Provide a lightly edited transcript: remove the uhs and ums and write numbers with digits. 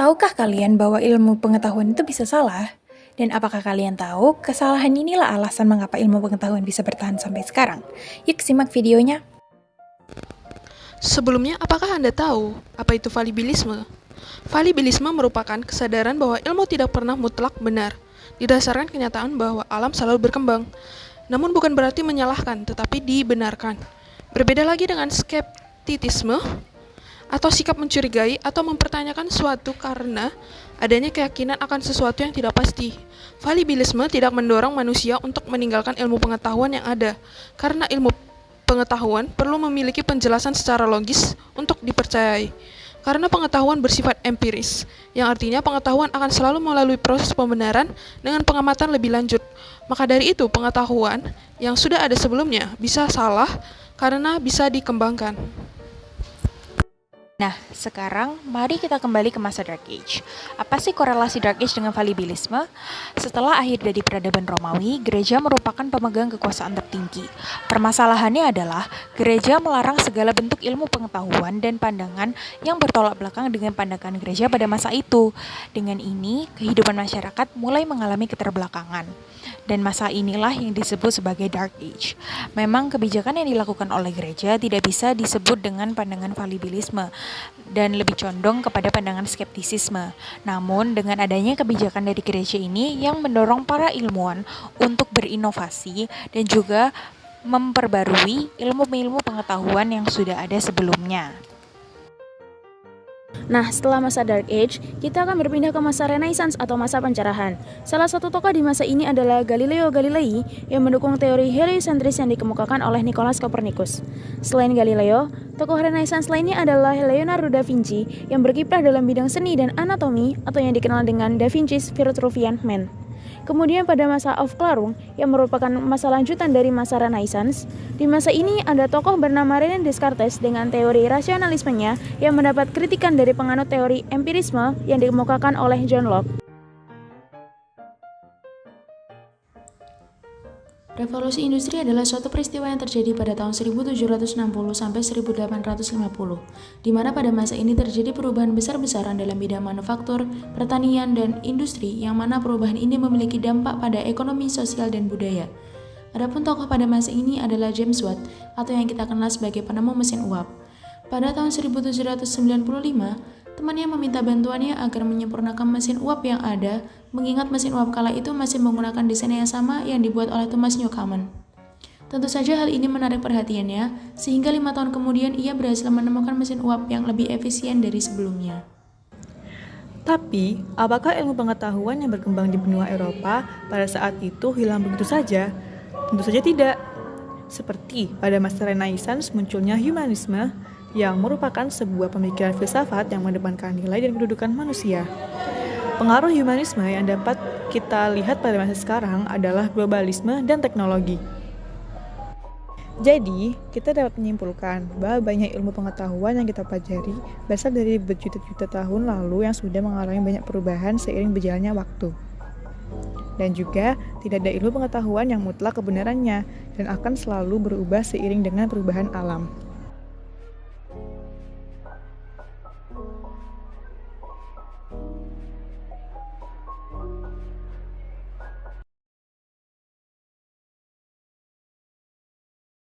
Tahukah kalian bahwa ilmu pengetahuan itu bisa salah? Dan apakah kalian tahu kesalahan inilah alasan mengapa ilmu pengetahuan bisa bertahan sampai sekarang? Yuk simak videonya. Sebelumnya, apakah Anda tahu apa itu falibilisme? Falibilisme merupakan kesadaran bahwa ilmu tidak pernah mutlak benar, didasarkan kenyataan bahwa alam selalu berkembang. Namun bukan berarti menyalahkan, tetapi dibenarkan. Berbeda lagi dengan skeptisisme, atau sikap mencurigai atau mempertanyakan suatu karena adanya keyakinan akan sesuatu yang tidak pasti. Falibilisme tidak mendorong manusia untuk meninggalkan ilmu pengetahuan yang ada, karena ilmu pengetahuan perlu memiliki penjelasan secara logis untuk dipercayai. Karena pengetahuan bersifat empiris, yang artinya pengetahuan akan selalu melalui proses pembenaran dengan pengamatan lebih lanjut. Maka dari itu, pengetahuan yang sudah ada sebelumnya bisa salah karena bisa dikembangkan. Nah, sekarang mari kita kembali ke masa Dark Age. Apa sih korelasi Dark Age dengan falibilisme? Setelah akhir dari peradaban Romawi, gereja merupakan pemegang kekuasaan tertinggi. Permasalahannya adalah, gereja melarang segala bentuk ilmu pengetahuan dan pandangan yang bertolak belakang dengan pandangan gereja pada masa itu. Dengan ini, kehidupan masyarakat mulai mengalami keterbelakangan. Dan masa inilah yang disebut sebagai Dark Age. Memang kebijakan yang dilakukan oleh gereja tidak bisa disebut dengan pandangan falibilisme dan lebih condong kepada pandangan skeptisisme. Namun dengan adanya kebijakan dari gereja ini yang mendorong para ilmuwan untuk berinovasi dan juga memperbarui ilmu-ilmu pengetahuan yang sudah ada sebelumnya. Nah, setelah masa Dark Age, kita akan berpindah ke masa Renaissance atau masa pencerahan. Salah satu tokoh di masa ini adalah Galileo Galilei yang mendukung teori heliocentris yang dikemukakan oleh Nicolas Copernicus. Selain Galileo, tokoh Renaissance lainnya adalah Leonardo da Vinci yang berkiprah dalam bidang seni dan anatomi atau yang dikenal dengan Da Vinci's Vitruvian Man. Kemudian pada masa Of Clarung yang merupakan masa lanjutan dari masa Renaissance, di masa ini ada tokoh bernama René Descartes dengan teori rasionalismenya yang mendapat kritikan dari penganut teori empirisme yang dikemukakan oleh John Locke. Revolusi industri adalah suatu peristiwa yang terjadi pada tahun 1760 sampai 1850, di mana pada masa ini terjadi perubahan besar-besaran dalam bidang manufaktur, pertanian, dan industri, yang mana perubahan ini memiliki dampak pada ekonomi, sosial, dan budaya. Adapun tokoh pada masa ini adalah James Watt, atau yang kita kenal sebagai penemu mesin uap. Pada tahun 1795, temannya meminta bantuannya agar menyempurnakan mesin uap yang ada, mengingat mesin uap kala itu masih menggunakan desain yang sama yang dibuat oleh Thomas Newcomen. Tentu saja hal ini menarik perhatiannya, sehingga 5 tahun kemudian ia berhasil menemukan mesin uap yang lebih efisien dari sebelumnya. Tapi, apakah ilmu pengetahuan yang berkembang di benua Eropa pada saat itu hilang begitu saja? Tentu saja tidak. Seperti pada masa Renaissance munculnya humanisme, yang merupakan sebuah pemikiran filsafat yang mengedepankan nilai dan kedudukan manusia. Pengaruh humanisme yang dapat kita lihat pada masa sekarang adalah globalisme dan teknologi. Jadi, kita dapat menyimpulkan bahwa banyak ilmu pengetahuan yang kita pelajari berasal dari berjuta-juta tahun lalu yang sudah mengalami banyak perubahan seiring berjalannya waktu. Dan juga, tidak ada ilmu pengetahuan yang mutlak kebenarannya dan akan selalu berubah seiring dengan perubahan alam.